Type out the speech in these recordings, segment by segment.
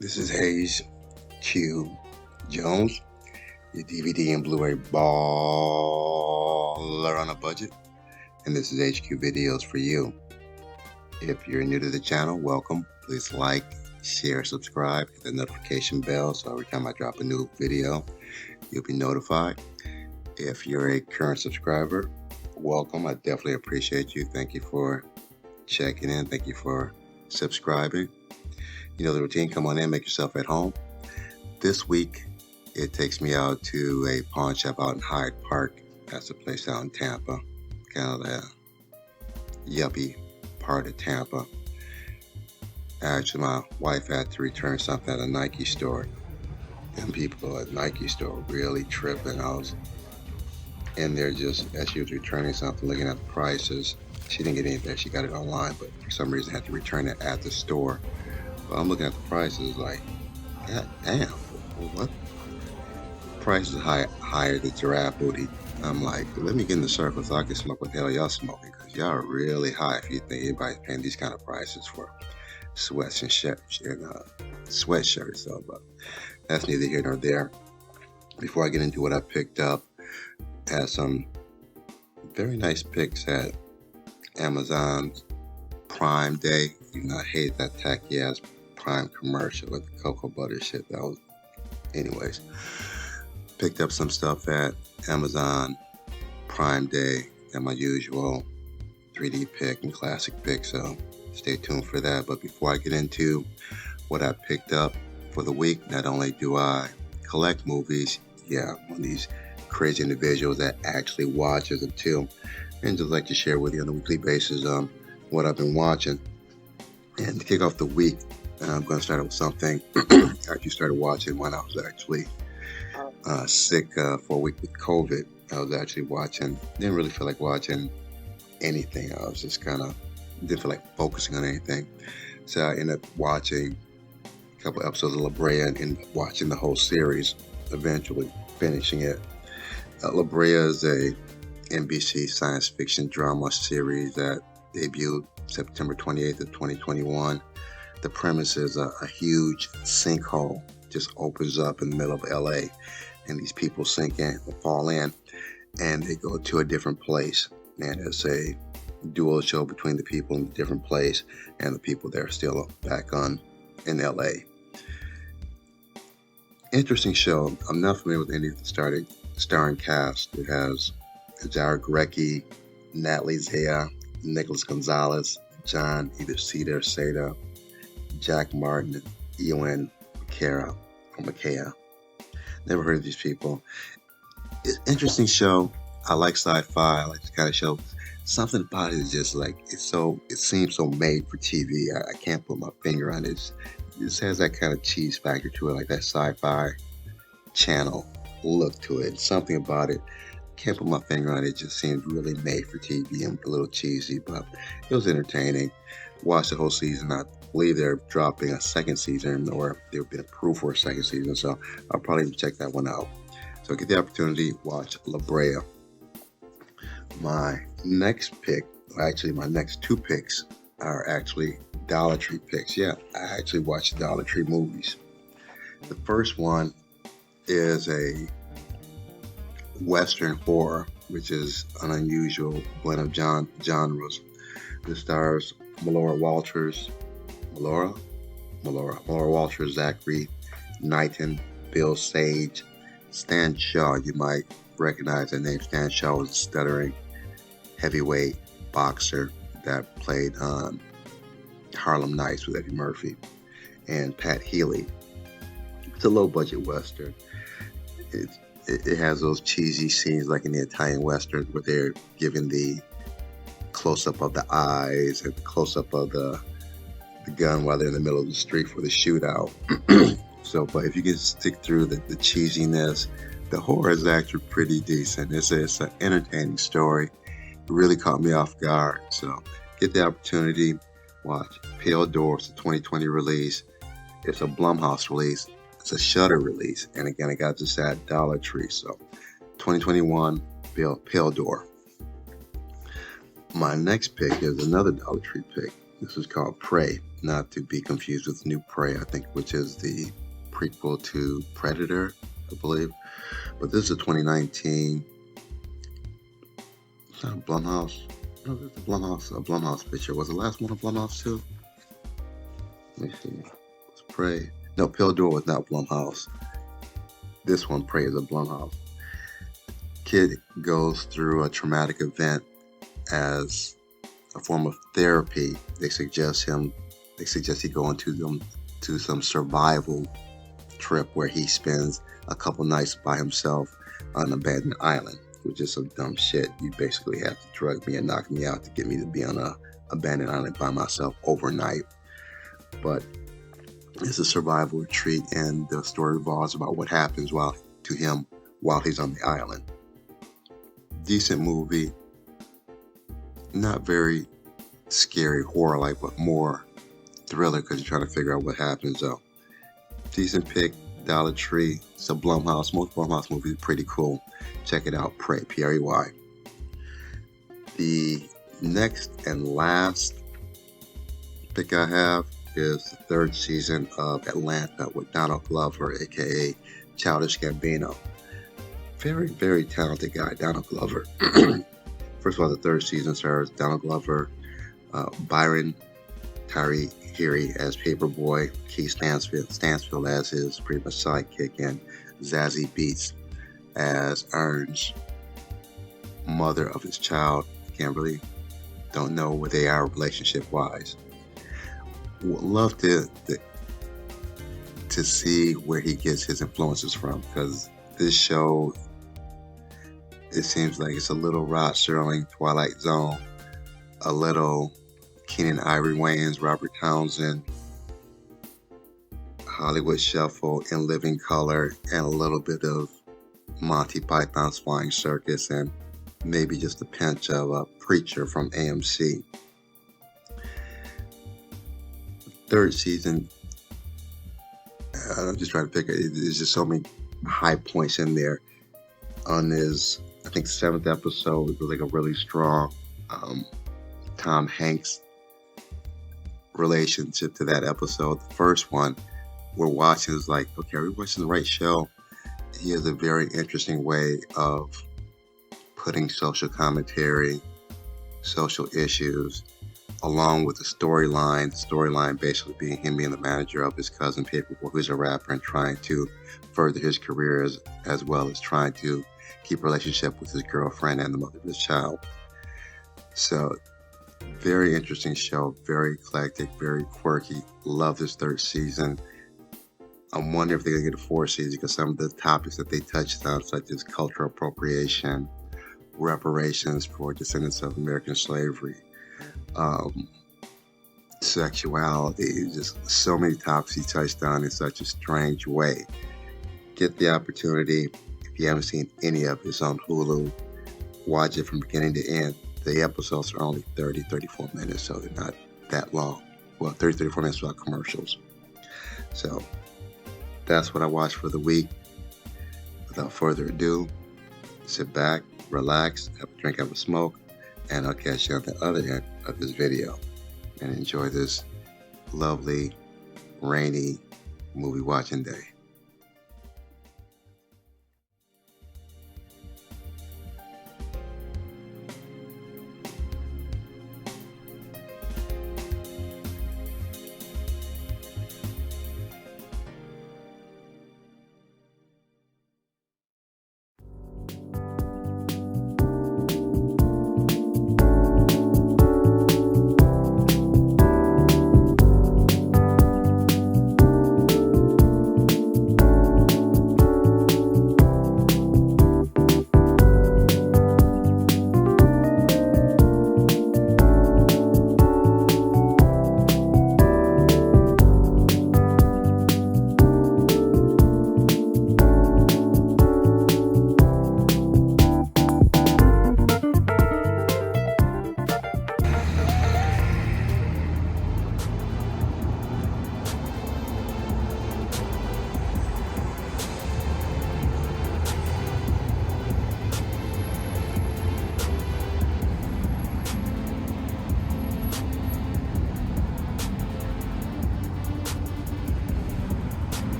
This is Hayes Q Jones, your DVD and Blu-ray baller on a budget, and this is HQ Videos for you. If you're new to the channel, welcome. Please like, share, subscribe, hit the notification bell so every time I drop a new video, you'll be notified. If you're a current subscriber, welcome. I definitely appreciate you. Thank you for checking in. Thank you for subscribing. You know the routine. Come on in, make yourself at home. This week, it takes me out to a pawn shop out in Hyde Park. That's a place out in Tampa, kind of the yuppie part of Tampa. Actually, my wife had to return something at a Nike store, and people at Nike store really tripping. I was in there just as she was returning something, looking at the prices. She didn't get anything; she got it online, but for some reason had to return it at the store. But I'm looking at the prices like, God damn, what? Price is higher than giraffe booty. I'm like, let me get in the circle so I can smoke what the hell y'all smoking, because y'all are really high if you think anybody's paying these kind of prices for sweats and sweatshirts. So, but that's neither here nor there. Before I get into what I picked up, I had some very nice picks at Amazon's Prime Day. You know, I hate that tacky ass Prime commercial with the cocoa butter shit. That was, anyways. Picked up some stuff at Amazon Prime Day and my usual 3D pick and classic pick, so stay tuned for that. But before I get into what I picked up for the week, not only do I collect movies, I'm one of these crazy individuals that actually watches them too, and just like to share with you on a weekly basis what I've been watching. And to kick off the week, I'm going to start with something I actually started watching when I was actually sick for a week with COVID. I was actually watching, didn't really feel like watching anything. I was just kind of, didn't feel like focusing on anything. So I ended up watching a couple episodes of La Brea and ended up watching the whole series, eventually finishing it. La Brea is a NBC science fiction drama series that debuted September 28th of 2021. The premise is a huge sinkhole just opens up in the middle of LA, and these people sink in, fall in, and they go to a different place. And it's a dual show between the people in a different place and the people that are still back in LA. Interesting show. I'm not familiar with any of the starring cast. It has Zara Grecki, Natalie Zea, Nicholas Gonzalez, John either Cedar or Seda, Jack Martin, and Ewan McKay. Never heard of these people. It's an interesting show. I like sci-fi. I like this kind of show. Something about it is just like, it seems so made for TV. I can't put my finger on it. It just has that kind of cheese factor to it, like that sci-fi channel look to it. Something about it. Can't put my finger on it. It just seems really made for TV and a little cheesy, but it was entertaining. Watched the whole season. I believe they're dropping a second season, or they've been approved for a second season, so I'll probably check that one out. So get the opportunity, watch La Brea. My next pick, actually my next two picks, are actually Dollar Tree picks. I actually watch Dollar Tree movies. The first one is a Western horror, which is an unusual blend of genres. It stars Melora Walters, Zachary Knighton, Bill Sage, Stan Shaw. You might recognize that name. Stan Shaw was a stuttering heavyweight boxer that played Harlem Nights with Eddie Murphy, and Pat Healy. It's a low-budget Western. It has those cheesy scenes like in the Italian Westerns where they're giving the close-up of the eyes and the close-up of the gun while they're in the middle of the street for the shootout. So, but if you can stick through the cheesiness, the horror is actually pretty decent. It's an entertaining story. It really caught me off guard. So get the opportunity, watch Pale Door. It's a 2020 release. It's a Blumhouse release. It's a Shudder release. And again, I got this at Dollar Tree. So 2021 Pale Door. My next pick is another Dollar Tree pick. This was called Prey, not to be confused with New Prey, I think, which is the prequel to Predator, I believe. But this is a 2019. It's not a Blumhouse. No, it's a Blumhouse picture. Was the last one a Blumhouse too? Let me see. It's Prey. No, Pill Door was not Blumhouse. This one, Prey, is a Blumhouse. Kid goes through a traumatic event as a form of therapy. They suggest he go to some survival trip where he spends a couple nights by himself on an abandoned island, which is some dumb shit. You basically have to drug me and knock me out to get me to be on a abandoned island by myself overnight. But it's a survival retreat, and the story revolves about what happens to him while he's on the island. Decent movie, not very scary horror-like, but more thriller because you're trying to figure out what happens. So, decent pick, Dollar Tree. It's a Blumhouse. Most Blumhouse movies are pretty cool. Check it out, Prey, P-R-E-Y. The next and last pick I have is the third season of Atlanta with Donald Glover, aka Childish Gambino. Very, very talented guy, Donald Glover. First of all, the third season stars Donald Glover, Byron Tyree Hiry as Paperboy, Keith Stansfield as his pretty much sidekick, and Zazie Beetz as Ern's mother of his child. Don't know where they are relationship-wise. Would love to see where he gets his influences from, because this show, it seems like it's a little Rod Serling, Twilight Zone, a little Keenen Ivory Wayans, Robert Townsend, Hollywood Shuffle, In Living Color, and a little bit of Monty Python's Flying Circus, and maybe just a pinch of a Preacher from AMC. Third season, I'm just trying to pick it. There's just so many high points in there. On his, I think, 7th episode, it was like a really strong Tom Hanks relationship to that episode. The first one we're watching is like, okay, are we watching the right show? He has a very interesting way of putting social commentary, social issues, along with the storyline basically being him being the manager of his cousin Paperboy, who's a rapper, and trying to further his career as well as trying to keep a relationship with his girlfriend and the mother of his child. So, very interesting show, very eclectic, very quirky. Love this third season. I'm wondering if they're going to get a fourth season, because some of the topics that they touched on, such as cultural appropriation, reparations for descendants of American slavery, sexuality, just so many topics he touched on in such a strange way. Get the opportunity. If you haven't seen any of this on Hulu, watch it from beginning to end. The episodes are only 30-34 minutes, so they're not that long. Well, 30-34 minutes without commercials. So that's what I watched for the week. Without further ado, sit back, relax, have a drink, have a smoke, and I'll catch you on the other end of this video. And enjoy this lovely, rainy movie watching day.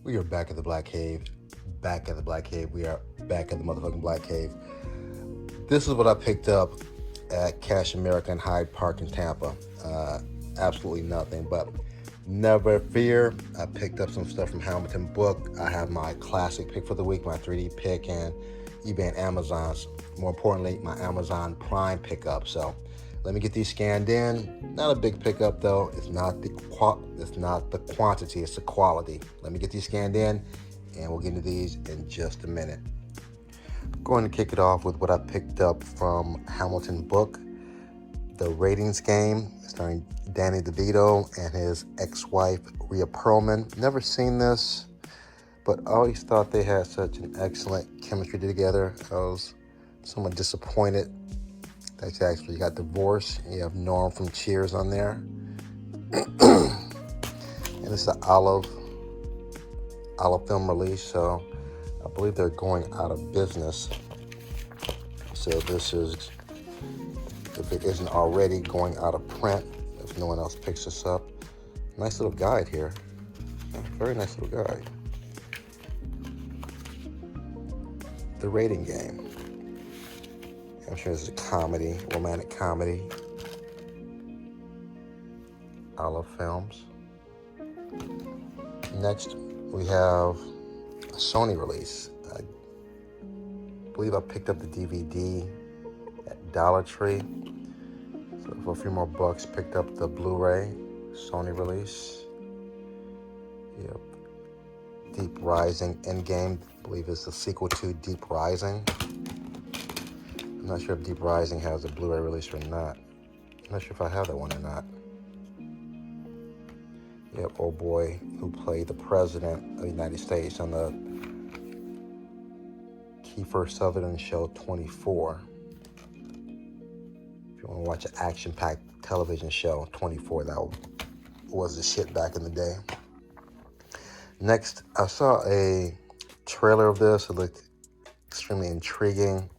We are back at the Black Cave. Back at the Black Cave. We are back at the motherfucking Black Cave. This is what I picked up at Cash America in Hyde Park in Tampa. Absolutely nothing, but never fear. I picked up some stuff from Hamilton Book. I have my classic pick for the week, my 3D pick, and eBay and Amazon's. More importantly, my Amazon Prime pickup. So let me get these scanned in. Not a big pickup though. It's not the quantity, it's the quality. Let me get these scanned in, and we'll get into these in just a minute. I'm going to kick it off with what I picked up from Hamilton Book, The Ratings Game, starring Danny DeVito and his ex-wife Rhea Perlman. Never seen this, but I always thought they had such an excellent chemistry together. I was somewhat disappointed that she actually got divorced. You have Norm from Cheers on there. And it's an olive film release, so I believe they're going out of business. So this is, if it isn't already, going out of print, if no one else picks this up. Nice little guide here. Yeah, very nice little guide. The Rating Game. I'm sure this is a comedy, romantic comedy. Olive Films. Next, we have a Sony release. I believe I picked up the DVD at Dollar Tree. So for a few more bucks, picked up the Blu-ray Sony release. Yep. Deep Rising Endgame. I believe it's the sequel to Deep Rising. I'm not sure if Deep Rising has a Blu-ray release or not. I'm not sure if I have that one or not. Yep, old boy who played the President of the United States on the Kiefer Sutherland show 24. If you want to watch an action-packed television show, 24, that was the shit back in the day. Next, I saw a trailer of this. It looked extremely intriguing,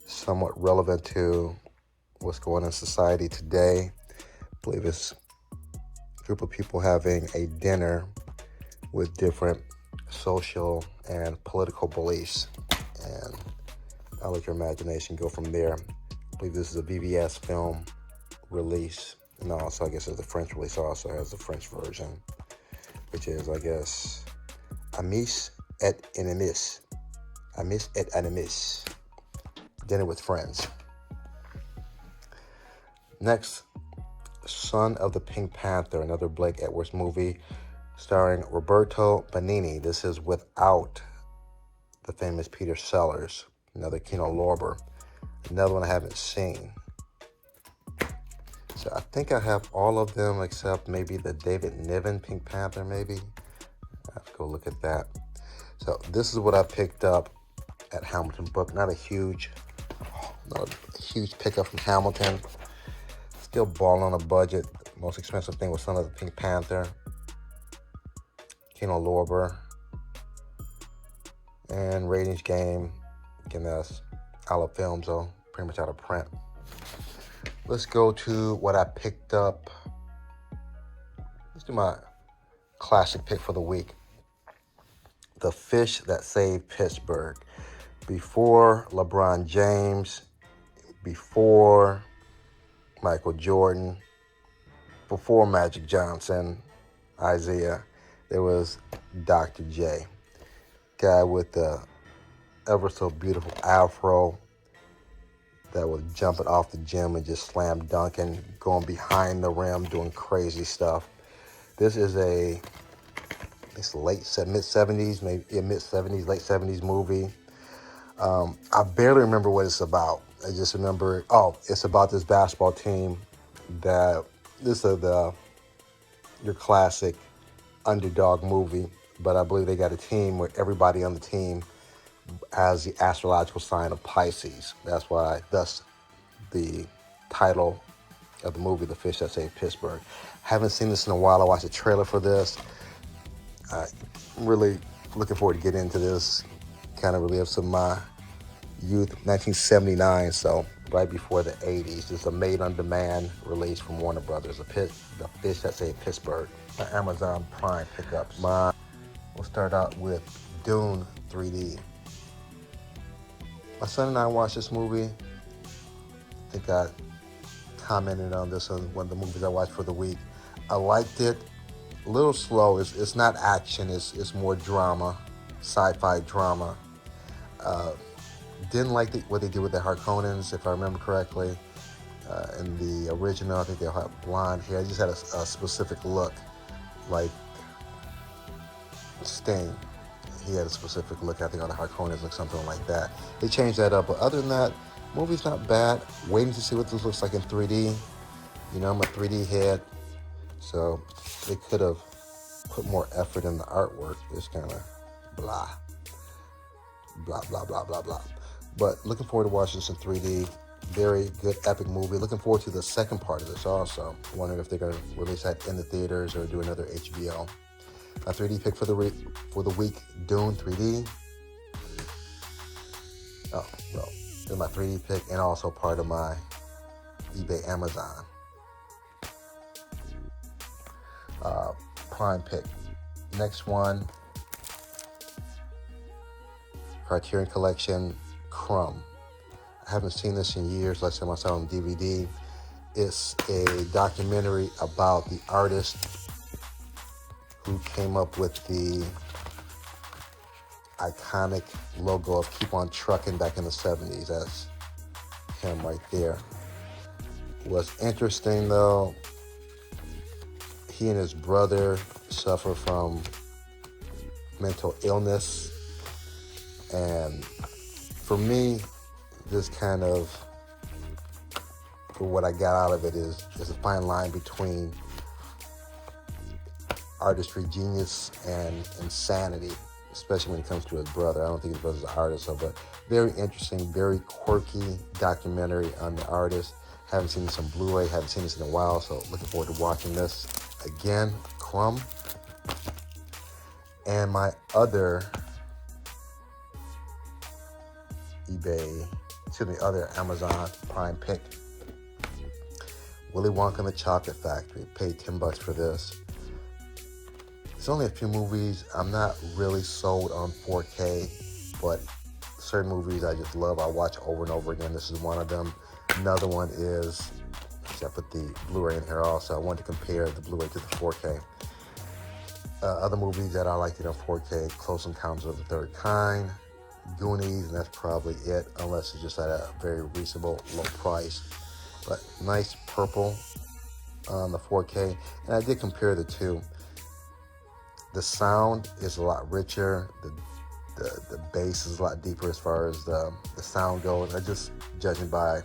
somewhat relevant to what's going on in society today. I believe it's group of people having a dinner with different social and political beliefs, and I'll let your imagination go from there. I believe this is a VVS film release, and also I guess there's a French release also has the French version, which is, I guess, Amis et Enemis. Amis et Enemis. Dinner with Friends. Next, Son of the Pink Panther, another Blake Edwards movie starring Roberto Benigni. This is without the famous Peter Sellers, another Kino Lorber, another one I haven't seen. So I think I have all of them except maybe the David Niven Pink Panther, maybe. I have to go look at that. So this is what I picked up at Hamilton Book. Not a huge pickup from Hamilton. Still balling on a budget. The most expensive thing was Son of the Pink Panther, Kino Lorber, and Ratings Game. Again, that's Olive Films, though, pretty much out of print. Let's go to what I picked up. Let's do my classic pick for the week. The Fish That Saved Pittsburgh. Before LeBron James, before Michael Jordan, before Magic Johnson, Isaiah, there was Dr. J. Guy with the ever so beautiful afro that was jumping off the gym and just slam dunking, going behind the rim, doing crazy stuff. This is it's mid-70s, maybe mid-70s, late 70s movie. I barely remember what it's about. I just remember, it's about this basketball team that, this is your classic underdog movie, but I believe they got a team where everybody on the team has the astrological sign of Pisces. Thus the title of the movie The Fish That Saved Pittsburgh. Haven't seen this in a while. I watched a trailer for this. I'm really looking forward to getting into this. Kind of relive some of my youth, 1979, so right before the 80s. It's a made-on-demand release from Warner Brothers, The Fish That Saved Pittsburgh, my Amazon Prime pickups. We'll start out with Dune 3D. My son and I watched this movie. I think I commented on this on one of the movies I watched for the week. I liked it. A little slow. It's not action. It's more drama, sci-fi drama. Didn't like what they did with the Harkonnens, if I remember correctly. In the original, I think they had blonde hair. They just had a specific look, like Sting. He had a specific look. I think on the Harkonnens looked something like that. They changed that up, but other than that, movie's not bad. Waiting to see what this looks like in 3D. You know, I'm a 3D head, so they could have put more effort in the artwork. It's kind of blah, blah, blah, blah, blah, blah. But looking forward to watching this in 3D. Very good, epic movie. Looking forward to the second part of this also. Wondering if they're going to release that in the theaters or do another HBO. My 3D pick for the week, Dune 3D. Oh, well, it's my 3D pick and also part of my eBay Amazon Prime pick. Next one, Criterion Collection, Crumb. I haven't seen this in years. Last time I saw it on DVD. It's a documentary about the artist who came up with the iconic logo of Keep On Truckin' back in the 70s. That's him right there. What's interesting though, he and his brother suffer from mental illness, and for me, this kind of, for what I got out of it is a fine line between artistry genius and insanity, especially when it comes to his brother. I don't think his brother's an artist, but very interesting, very quirky documentary on the artist. Haven't seen this on Blu-ray, haven't seen this in a while, so looking forward to watching this again. Crumb. And my other other Amazon Prime pick, Willy Wonka and the Chocolate Factory. Paid $10 for this. There's only a few movies. I'm not really sold on 4K, but certain movies I just love. I watch over and over again. This is one of them. Another one is, I put the Blu-ray in here also. I wanted to compare the Blu-ray to the 4K. Other movies that I liked on 4K, Close Encounters of the Third Kind, Goonies, and that's probably it, unless it's just at a very reasonable low price. But nice purple on the 4K. And I did compare the two. The sound is a lot richer. The bass is a lot deeper as far as the sound goes. I just judging by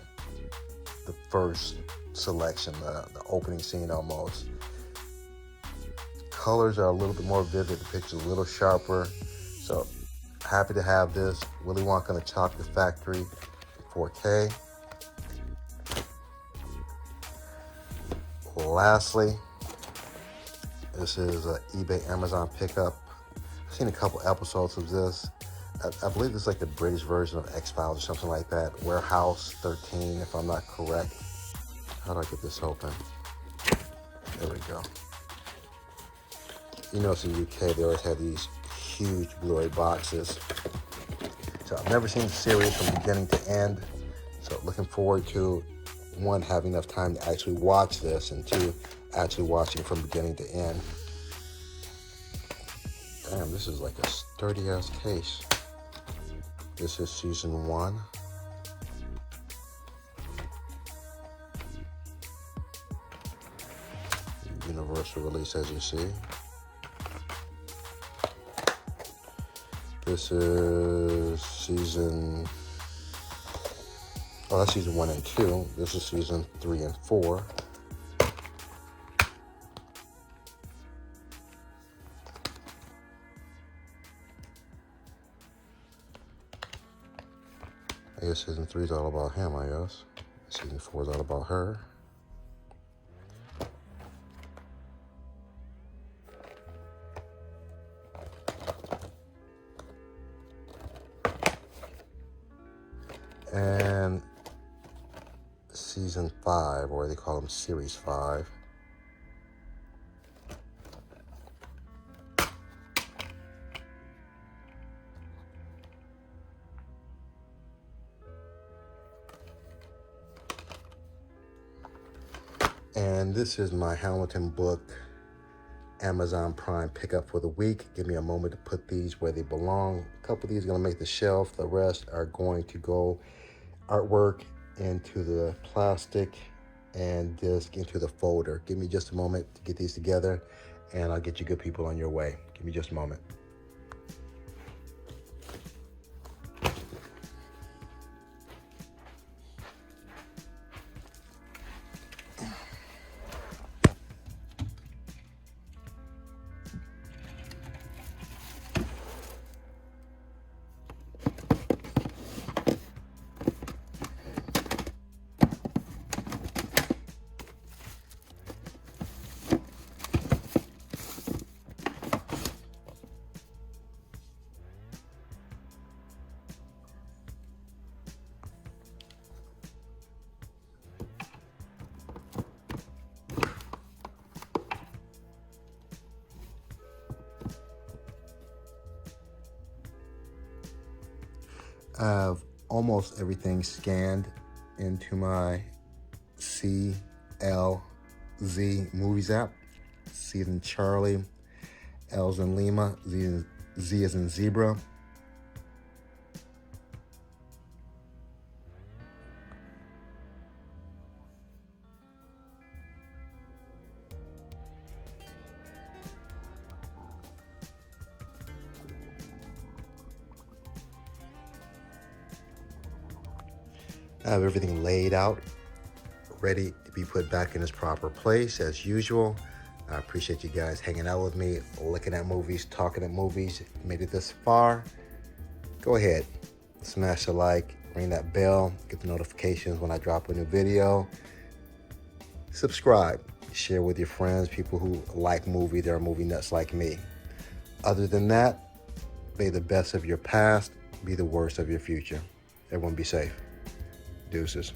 the first selection, the opening scene almost. Colors are a little bit more vivid. The picture's a little sharper. So happy to have this. Willy Wonka and the Chocolate Factory, 4K. Lastly, this is an eBay Amazon pickup. I've seen a couple episodes of this. I believe this is like the British version of X-Files or something like that. Warehouse 13, if I'm not correct. How do I get this open? There we go. You know, in the UK, they always have these huge Blu-ray boxes. So I've never seen the series from beginning to end. So looking forward to, one, having enough time to actually watch this, and two, actually watching from beginning to end. Damn, this is like a sturdy ass case. This is season 1. Universal release, as you see. This is season, that's season 1 and 2. This is season 3 and 4. I guess season 3 is all about him, I guess. Season 4 is all about her. Season 5, or they call them Series 5. And this is my Hamilton book Amazon Prime pickup for the week. Give me a moment to put these where they belong. A couple of these are going to make the shelf. The rest are going to go artwork into the plastic and disc into the folder. Give me just a moment to get these together, and I'll get you good people on your way. Give me just a moment. I have almost everything scanned into my CLZ Movies app. C as in Charlie, L as in Lima, Z as in Zebra. I have everything laid out, ready to be put back in its proper place as usual. I appreciate you guys hanging out with me, looking at movies, talking at movies. Made it this far. Go ahead, smash the like, ring that bell, get the notifications when I drop a new video. Subscribe, share with your friends, people who like movies, they're movie nuts like me. Other than that, may the best of your past be the worst of your future. Everyone be safe. Deuces.